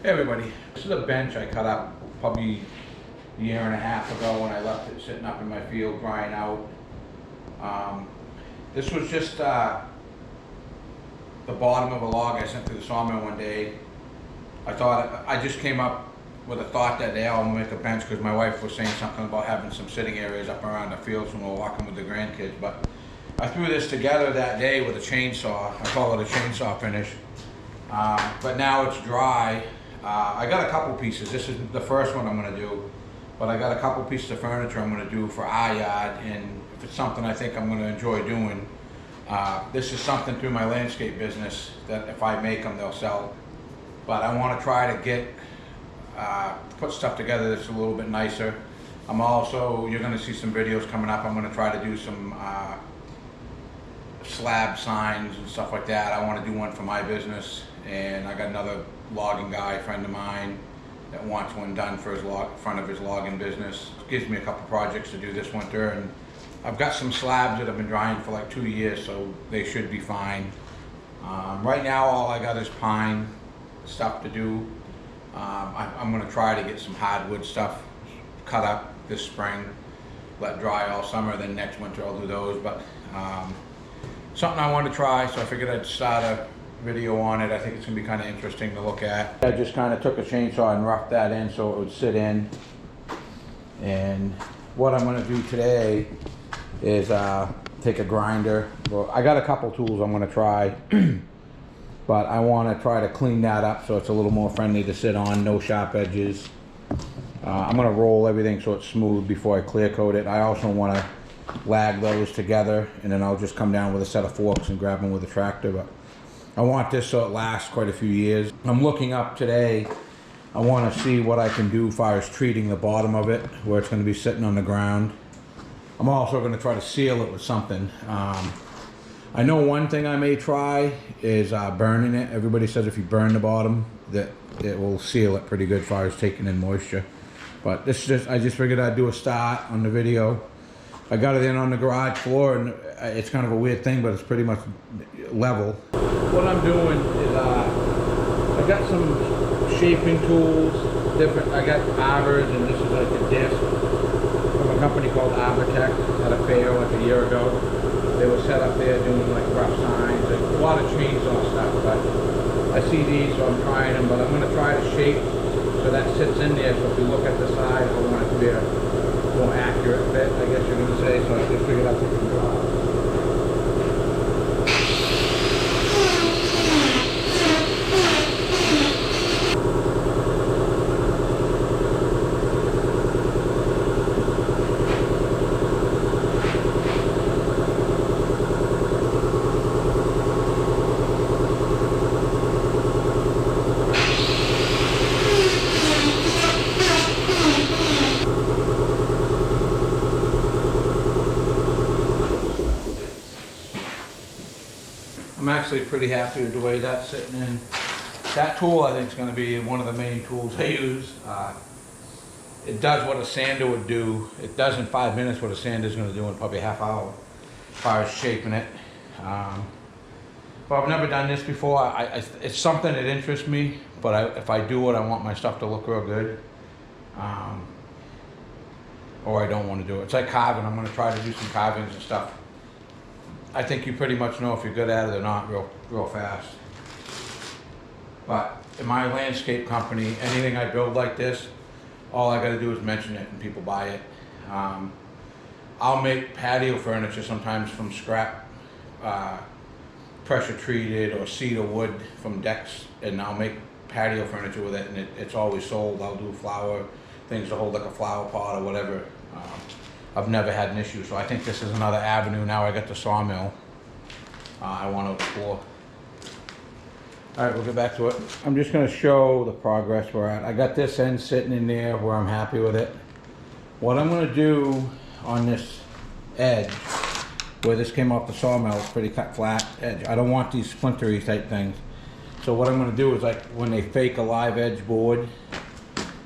Hey everybody, this is a bench I cut up probably a year and a half ago when I left it sitting up in my field drying out. This was just the bottom of a log I sent to the sawmill one day. I just came up with a thought that day, I'll make a bench, because my wife was saying something about having some sitting areas up around the fields when we're walking with the grandkids. But I threw this together that day with a chainsaw. I call it a chainsaw finish. But now it's dry. I got a couple pieces. This is the first one I'm going to do, but I got a couple pieces of furniture I'm going to do for our yard, and if it's something I think I'm going to enjoy doing, this is something through my landscape business that if I make them, they'll sell. But I want to try to get put stuff together that's a little bit nicer. You're going to see some videos coming up. I'm going to try to do some slab signs and stuff like that. I want to do one for my business, and I got another logging guy, friend of mine, that wants one done for his front of his logging business. Gives me a couple projects to do this winter, and I've got some slabs that have been drying for like 2 years, so they should be fine. Right now all I got is pine stuff to do. I'm going to try to get some hardwood stuff cut up this spring, let dry all summer, then next winter I'll do those. But something I wanted to try, so I figured I'd start a video on it. I think it's going to be kind of interesting to look at. I just kind of took a chainsaw and roughed that in so it would sit in. And what I'm going to do today is take a grinder. Well, I got a couple tools I'm going to try, but I want to try to clean that up so it's a little more friendly to sit on, no sharp edges. I'm going to roll everything so it's smooth before I clear coat it. I also want to lag those together, and then I'll just come down with a set of forks and grab them with a tractor. But I want this so it lasts quite a few years. I'm looking up today. I want to see what I can do as far as treating the bottom of it, where it's going to be sitting on the ground. I'm also going to try to seal it with something. I know one thing I may try is burning it. Everybody says if you burn the bottom, that it will seal it pretty good as far as taking in moisture. But I just figured I'd do a start on the video. I got it in on the garage floor, and it's kind of a weird thing, but it's pretty much level. What I'm doing is I got some shaping tools, different. I got arbors, and this is like a disc from a company called Arbortech at a fair like a year ago. They were set up there doing like rough signs, like a lot of chainsaw stuff. But I see these, so I'm trying them. But I'm going to try to shape so that sits in there. So if you look at the side, I want it to be a more accurate fit, I guess you're going to say. So I just figured I'd take a draw. I'm actually pretty happy with the way that's sitting in. That tool I think is going to be one of the main tools I use. It does what a sander would do. It does in 5 minutes what a sander is going to do in probably a half hour as far as shaping it. But I've never done this before. It's something that interests me, but if I do it, I want my stuff to look real good. Or I don't want to do it. It's like carving. I'm going to try to do some carvings and stuff. I think you pretty much know if you're good at it or not real fast. But in my landscape company, anything I build like this, all I got to do is mention it and people buy it. I'll make patio furniture sometimes from scrap, pressure treated or cedar wood from decks, and I'll make patio furniture with it, and it's always sold. I'll do flower things to hold like a flower pot or whatever. I've never had an issue, so I think this is another avenue. Now I got the sawmill I want to explore. All right, we'll get back to it. I'm just going to show the progress we're at. I got this end sitting in there where I'm happy with it. What I'm going to do on this edge, where this came off the sawmill, it's pretty cut flat edge. I don't want these splintery type things. So what I'm going to do is, like when they fake a live edge board,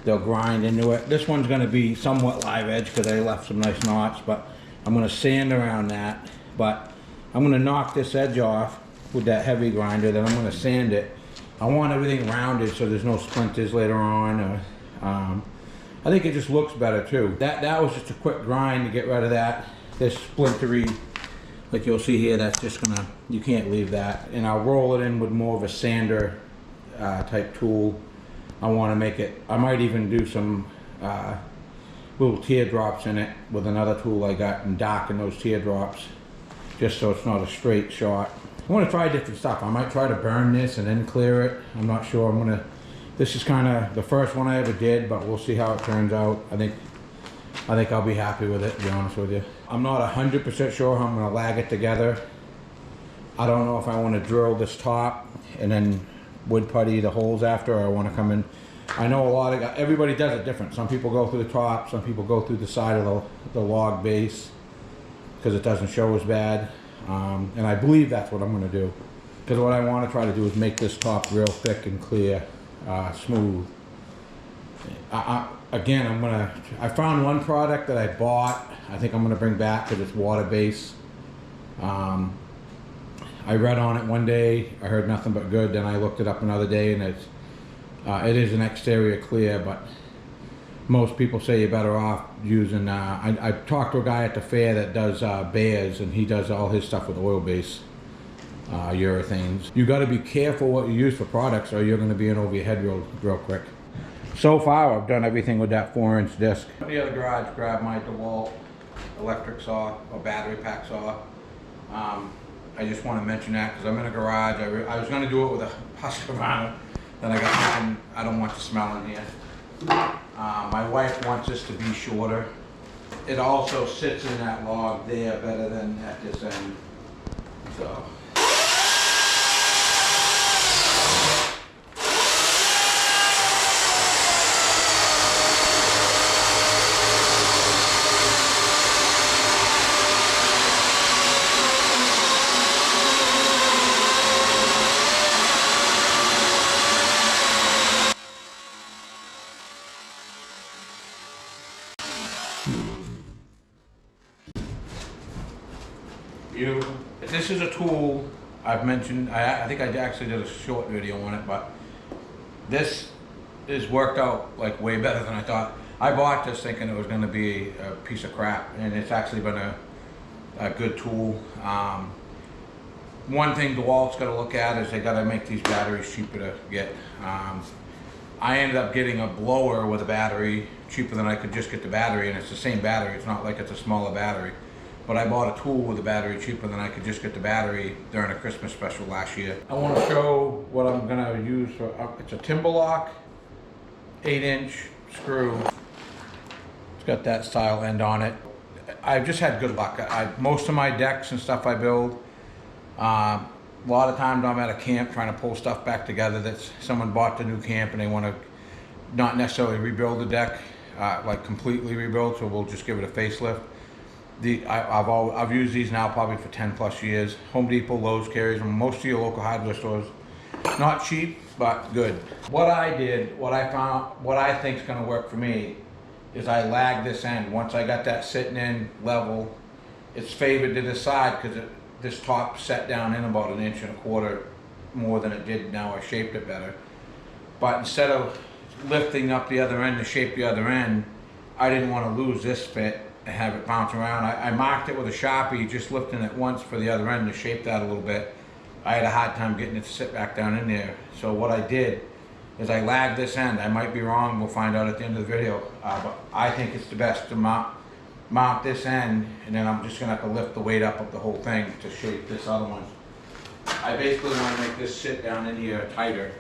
they'll grind into it. This one's going to be somewhat live edge because I left some nice knots, but I'm going to sand around that. But I'm going to knock this edge off with that heavy grinder, then I'm going to sand it. I want everything rounded so there's no splinters later on. I think it just looks better too. That was just a quick grind to get rid of that. This splintery, like you'll see here, that's just gonna, you can't leave that. And I'll roll it in with more of a sander type tool. I want to make it, I might even do some little teardrops in it with another tool I got and darken those teardrops just so it's not a straight shot. I want to try different stuff. I might try to burn this and then clear it. I'm not sure. This is kind of the first one I ever did, but we'll see how it turns out. I think I'll be happy with it, to be honest with you. I'm not 100% sure how I'm going to lag it together. I don't know if I want to drill this top and then wood putty the holes after, or I want to come in. I know everybody does it different. Some people go through the top, some people go through the side of the log base because it doesn't show as bad. And I believe that's what I'm going to do. Because what I want to try to do is make this top real thick and clear, smooth. Again, I found one product that I bought. I think I'm going to bring back because it's water-based. I read on it one day, I heard nothing but good, then I looked it up another day, and it is an exterior clear, but most people say you're better off using, I talked to a guy at the fair that does bears, and he does all his stuff with oil-based urethanes. You got to be careful what you use for products, or you're going to be in over your head real quick. So far, I've done everything with that 4-inch disc. At the other garage, grabbed my DeWalt electric saw, or battery pack saw. I just want to mention that because I'm in a garage. I was going to do it with a Husqvarna, then I got thinking I don't want the smell in here. My wife wants this to be shorter. It also sits in that log there better than at this end. So. This is a tool I've mentioned. I think I actually did a short video on it, but this is worked out like way better than I thought. I bought this thinking it was going to be a piece of crap, and it's actually been a good tool. One thing DeWalt's got to look at is they got to make these batteries cheaper to get. I ended up getting a blower with a battery cheaper than I could just get the battery, and it's the same battery. It's not like it's a smaller battery. But I bought a tool with a battery cheaper than I could just get the battery during a Christmas special last year. I want to show what I'm going to use for, it's a timber lock, 8-inch screw. It's got that style end on it. I've just had good luck. Most of my decks and stuff I build, a lot of times I'm at a camp trying to pull stuff back together that someone bought the new camp and they want to not necessarily rebuild the deck, like completely rebuild, so we'll just give it a facelift. I've used these now probably for 10 plus years. Home Depot, Lowe's carries them. Most of your local hardware stores. Not cheap, but good. What I did, what I found, what I think is going to work for me is I lagged this end. Once I got that sitting in level, it's favored to the side because this top set down in about 1.25 inches more than it did now. I shaped it better. But instead of lifting up the other end to shape the other end, I didn't want to lose this fit and have it bounce around. I marked it with a Sharpie, just lifting it once for the other end to shape that a little bit. I had a hard time getting it to sit back down in there. So what I did is I lagged this end. I might be wrong, we'll find out at the end of the video. But I think it's the best to mount this end, and then I'm just gonna have to lift the weight up of the whole thing to shape this other one. I basically want to make this sit down in here tighter,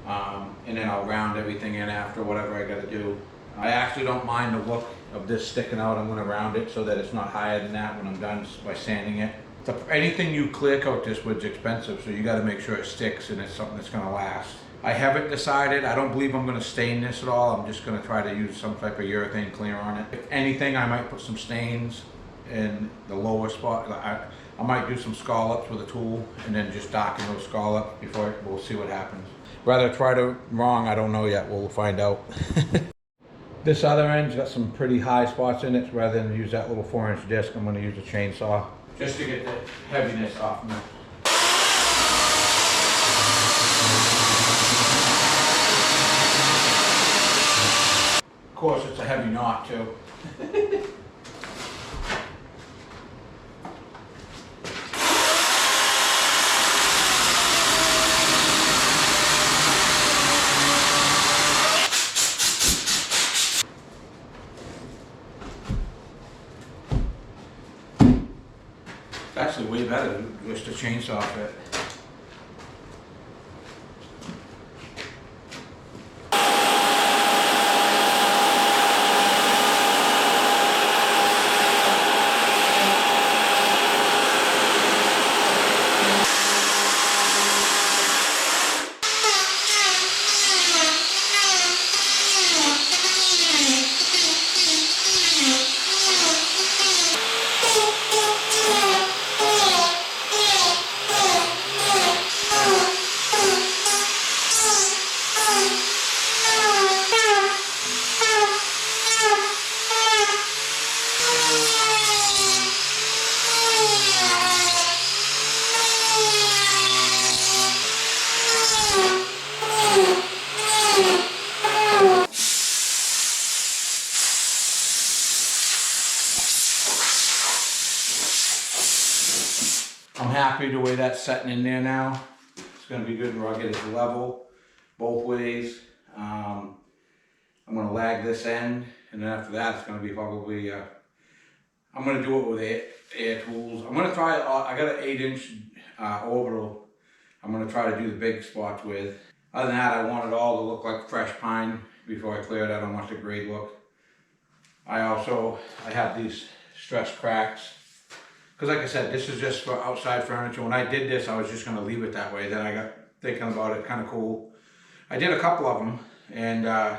and then I'll round everything in after, whatever I gotta do. I actually don't mind the look of this sticking out. I'm going to round it so that it's not higher than that when I'm done by sanding it. Anything you clear coat this with is expensive, so you got to make sure it sticks and it's something that's going to last. I haven't decided. I don't believe I'm going to stain this at all. I'm just going to try to use some type of urethane clear on it. If anything, I might put some stains in the lower spot. I might do some scallops with a tool and then just darken those scallops before we'll see what happens. Whether it's right or wrong, I don't know yet. We'll find out. This other end's got some pretty high spots in it, so rather than use that little 4-inch disc, I'm going to use a chainsaw just to get the heaviness off me. course, it's a heavy knot too. It's actually way better than just a chainsaw fit. I'm happy the way that's setting in there now. It's going to be good, rugged, it's level both ways. I'm going to lag this end, and then after that it's going to be probably, I'm going to do it with air tools. I'm going to try, I got an 8-inch orbital I'm going to try to do the big spots with. Other than that, I want it all to look like fresh pine before I clear it. I don't want the grade look. I have these stress cracks. Because like I said, this is just for outside furniture. When I did this, I was just going to leave it that way. Then I got thinking about it, kind of cool. I did a couple of them, and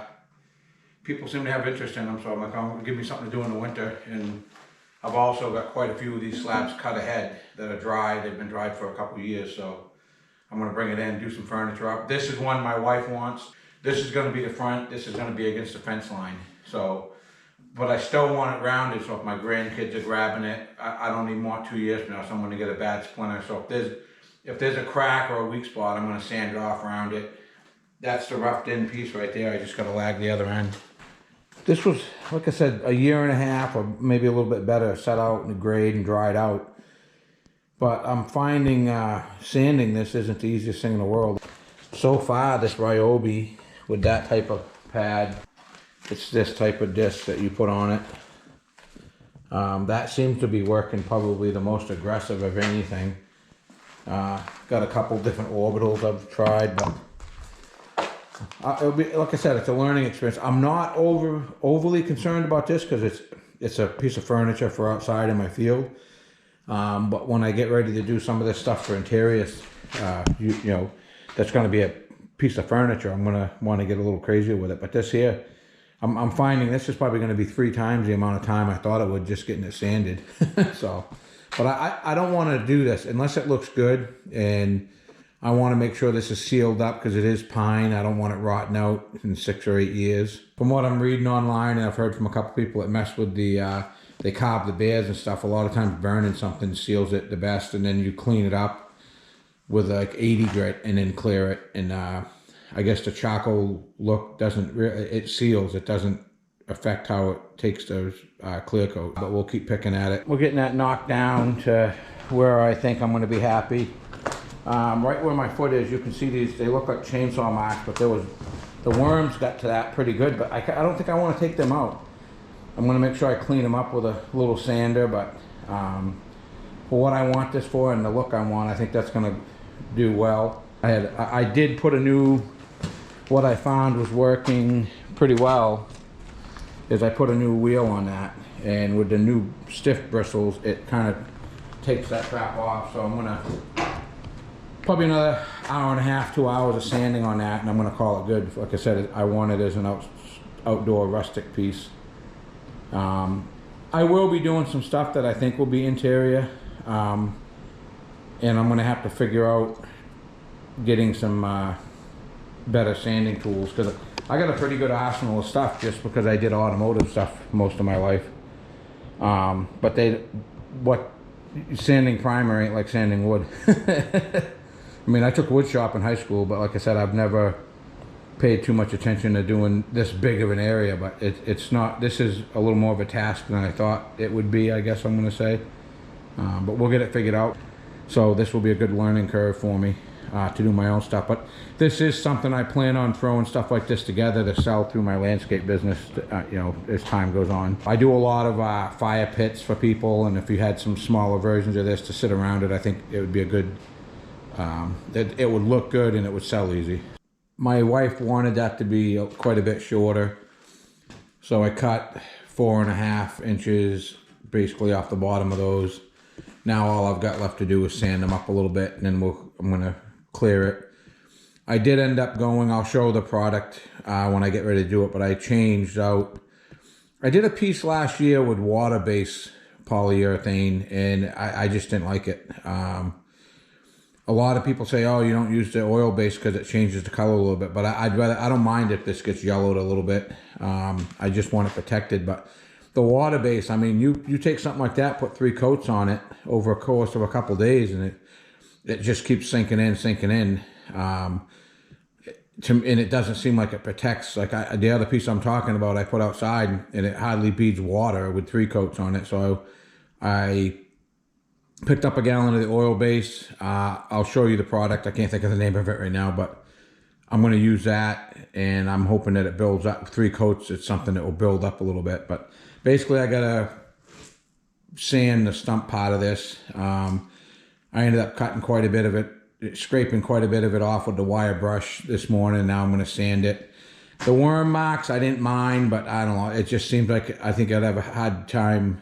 people seem to have interest in them. So I'm like, I'm going to give me something to do in the winter. And I've also got quite a few of these slabs cut ahead that are dry. They've been dried for a couple of years. So I'm going to bring it in, do some furniture up. This is one my wife wants. This is going to be the front. This is going to be against the fence line. So. But I still want it rounded, so if my grandkids are grabbing it, I don't even want 2 years from now someone to get a bad splinter. So if there's a crack or a weak spot, I'm going to sand it off around it. That's the roughed in piece right there. I just got to lag the other end. This was, like I said, a year and a half or maybe a little bit better set out in the grade and dried out. But I'm finding sanding this isn't the easiest thing in the world. So far, this Ryobi with that type of pad, it's this type of disc that you put on it. That seems to be working probably the most aggressive of anything. Got a couple different orbitals I've tried, but it'll be, like I said, it's a learning experience. I'm not overly concerned about this because it's a piece of furniture for outside in my field. But when I get ready to do some of this stuff for interiors, you know, that's going to be a piece of furniture. I'm going to want to get a little crazier with it. But this here, I'm finding this is probably going to be 3 times the amount of time I thought it would just getting it sanded. So, but I don't want to do this unless it looks good, and I want to make sure this is sealed up because it is pine. I don't want it rotting out in 6 or 8 years. From what I'm reading online, and I've heard from a couple people that mess with they carve the bears and stuff. A lot of times burning something seals it the best, and then you clean it up with like 80 grit and then clear it. And I guess the charcoal look doesn't really, it seals, it doesn't affect how it takes those clear coat, but we'll keep picking at it. We're getting that knocked down to where I think I'm going to be happy. Right where my foot is, you can see these, they look like chainsaw marks, but the worms got to that pretty good, but I don't think I want to take them out. I'm going to make sure I clean them up with a little sander, but for what I want this for and the look I want, I think that's going to do well. I did put a new, what I found was working pretty well is I put a new wheel on that, and with the new stiff bristles it kind of takes that crap off. So I'm gonna probably another hour and a half, 2 hours of sanding on that, and I'm gonna call it good. Like I said, I want it as an outdoor rustic piece. I will be doing some stuff that I think will be interior, and I'm gonna have to figure out getting some better sanding tools, because I got a pretty good arsenal of stuff just because I did automotive stuff most of my life. But sanding primer ain't like sanding wood. I mean, I took wood shop in high school, but like I said, I've never paid too much attention to doing this big of an area, but it's not. This is a little more of a task than I thought it would be, I guess I'm gonna say. But we'll get it figured out. So this will be a good learning curve for me to do my own stuff. But this is something I plan on throwing stuff like this together to sell through my landscape business, you know, as time goes on. I do a lot of fire pits for people, and if you had some smaller versions of this to sit around it, I think it would be a good, it would look good and it would sell easy. My wife wanted that to be quite a bit shorter, so I cut 4.5 inches basically off the bottom of those. Now all I've got left to do is sand them up a little bit, and then I'm gonna clear it. I did end up going, I'll show the product when I get ready to do it, but I changed out. I did a piece last year with water-based polyurethane, and I just didn't like it. A lot of people say, oh, you don't use the oil-based because it changes the color a little bit, but I don't mind if this gets yellowed a little bit. I just want it protected. But the water-based, I mean, you take something like that, put 3 coats on it over a course of a couple days, and it just keeps sinking in. And it doesn't seem like it protects. Like the other piece I'm talking about, I put outside, and it hardly beads water with 3 coats on it. So I picked up a gallon of the oil base. I'll show you the product. I can't think of the name of it right now, but I'm going to use that, and I'm hoping that it builds up. 3 coats, it's something that will build up a little bit. But basically, I got to sand the stump part of this. I ended up cutting quite a bit of it, scraping quite a bit of it off with the wire brush this morning. Now I'm going to sand it. The worm marks, I didn't mind, but I don't know. It just seems like I think I'd have a hard time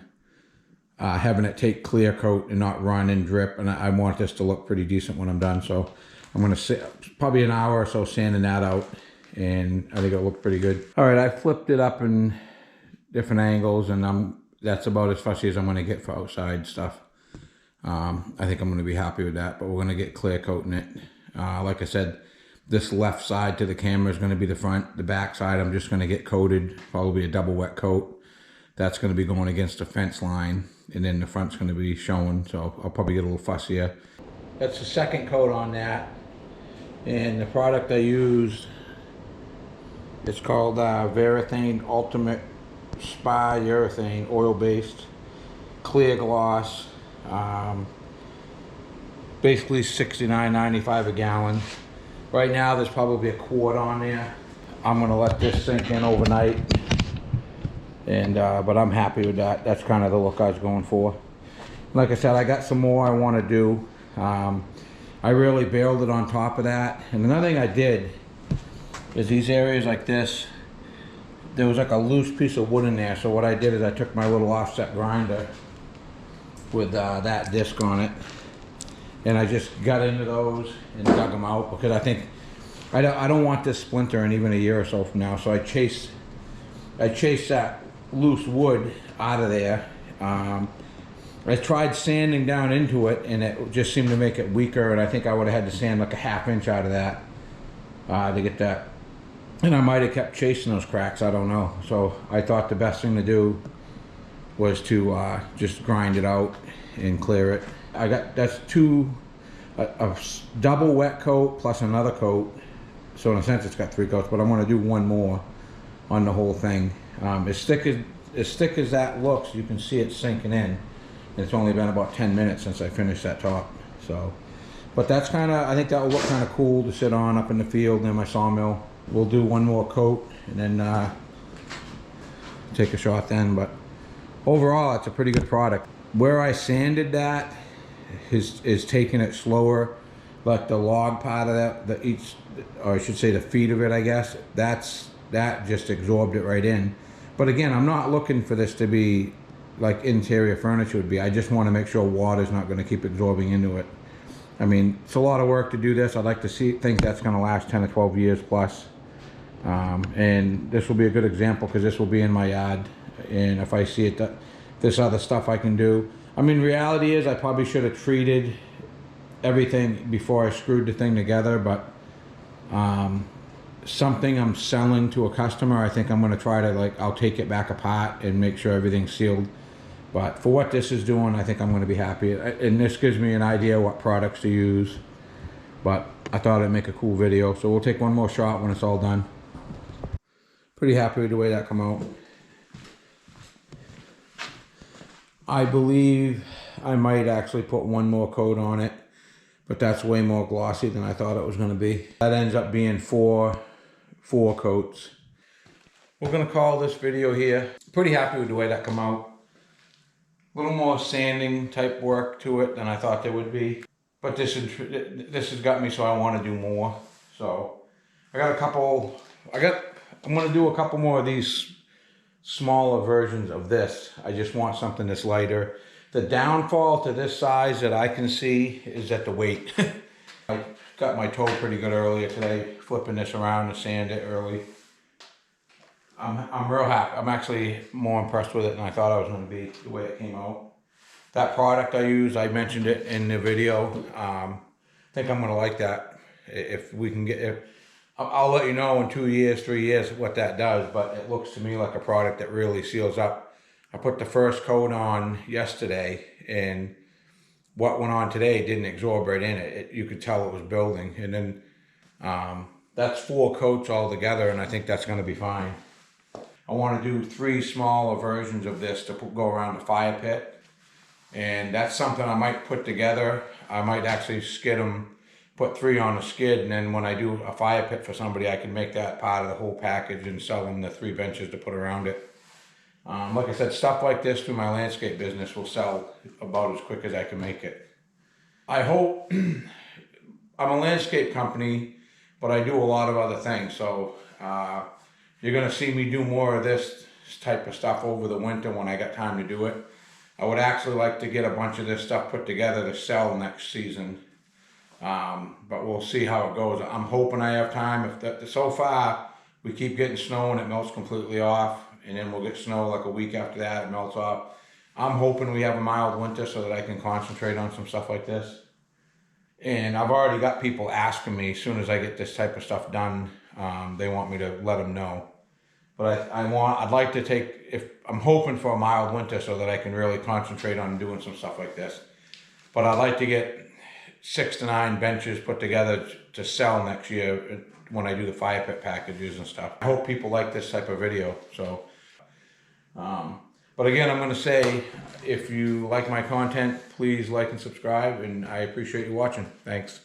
having it take clear coat and not run and drip. And I want this to look pretty decent when I'm done. So I'm going to sit probably an hour or so sanding that out, and I think it'll look pretty good. All right, I flipped it up in different angles, and that's about as fussy as I'm going to get for outside stuff. I think I'm going to be happy with that, but we're going to get clear coating it. Like I said, this left side to the camera is going to be the front. The back side I'm just going to get coated, probably a double wet coat. That's going to be going against the fence line, and then the front's going to be showing, so I'll probably get a little fussier. That's the second coat on that, and the product I used, it's called Varathane Ultimate Spa Urethane, oil-based, clear gloss. Basically $69.95 a gallon. Right now there's probably a quart on there. I'm gonna let this sink in overnight, and but I'm happy with that. That's kind of the look I was going for. Like I said, I got some more I want to do. I really bailed it on top of that, and another thing I did is these areas like this, there was like a loose piece of wood in there. So what I did is I took my little offset grinder with that disc on it, and I just got into those and dug them out, because I think I don't want this splintering even a year or so from now. So I chased that loose wood out of there. I tried sanding down into it, and it just seemed to make it weaker, and I think I would have had to sand like a 1/2 inch out of that to get that. And I might have kept chasing those cracks, I don't know. So I thought the best thing to do was to just grind it out and clear it. That's a double wet coat plus another coat. So in a sense it's got 3 coats, but I want to do one more on the whole thing. As thick as that looks, you can see it sinking in. And it's only been about 10 minutes since I finished that top. So, but that's I think that will look kind of cool to sit on up in the field near my sawmill. We'll do one more coat and then take a shot then. But overall, it's a pretty good product. Where I sanded that is taking it slower. Like the log part of that, or I should say the feet of it, I guess, that just absorbed it right in. But again, I'm not looking for this to be like interior furniture would be. I just want to make sure water's not going to keep absorbing into it. I mean, it's a lot of work to do this. I'd like to think that's going to last 10 or 12 years plus. And this will be a good example, because this will be in my yard. And if I see it, this other stuff I can do. I mean, reality is I probably should have treated everything before I screwed the thing together, but something I'm selling to a customer, I think I'm going to try to, I'll take it back apart and make sure everything's sealed. But for what this is doing, I think I'm going to be happy. And this gives me an idea what products to use. But I thought I'd make a cool video. So we'll take one more shot when it's all done. Pretty happy with the way that come out. I believe I might actually put one more coat on it, but that's way more glossy than I thought it was going to be. That ends up being four coats. We're going to call this video here. Pretty happy with the way that come out. A little more sanding type work to it than I thought there would be. But this has got me so I want to do more. So I'm going to do a couple more of these smaller versions of this. I just want something that's lighter. The downfall to this size that I can see is at the weight. I got my toe pretty good earlier today, flipping this around to sand it early. I'm real happy. I'm actually more impressed with it than I thought I was going to be, the way it came out. That product I use, I mentioned it in the video. I think I'm going to like that. If we can get, I'll let you know in 2 years, 3 years what that does, but it looks to me like a product that really seals up. I put the first coat on yesterday, and what went on today didn't absorb right in it. You could tell it was building, and then that's 4 coats all together, and I think that's going to be fine. I want to do 3 smaller versions of this to go around the fire pit. And that's something I might put together. I might actually skid them, put 3 on a skid, and then when I do a fire pit for somebody, I can make that part of the whole package and sell them the 3 benches to put around it. Like I said, stuff like this through my landscape business will sell about as quick as I can make it. I hope, I'm a landscape company, but I do a lot of other things. So you're gonna see me do more of this type of stuff over the winter when I got time to do it. I would actually like to get a bunch of this stuff put together to sell next season. But we'll see how it goes. I'm hoping I have time. So far, we keep getting snow and it melts completely off. And then we'll get snow like a week after that, it melts off. I'm hoping we have a mild winter so that I can concentrate on some stuff like this. And I've already got people asking me, as soon as I get this type of stuff done, they want me to let them know. But I'd like to I'm hoping for a mild winter so that I can really concentrate on doing some stuff like this. But I'd like to get 6 to 9 benches put together to sell next year when I do the fire pit packages and stuff. I hope people like this type of video. So, but again, I'm going to say, if you like my content, please like and subscribe, and I appreciate you watching. Thanks.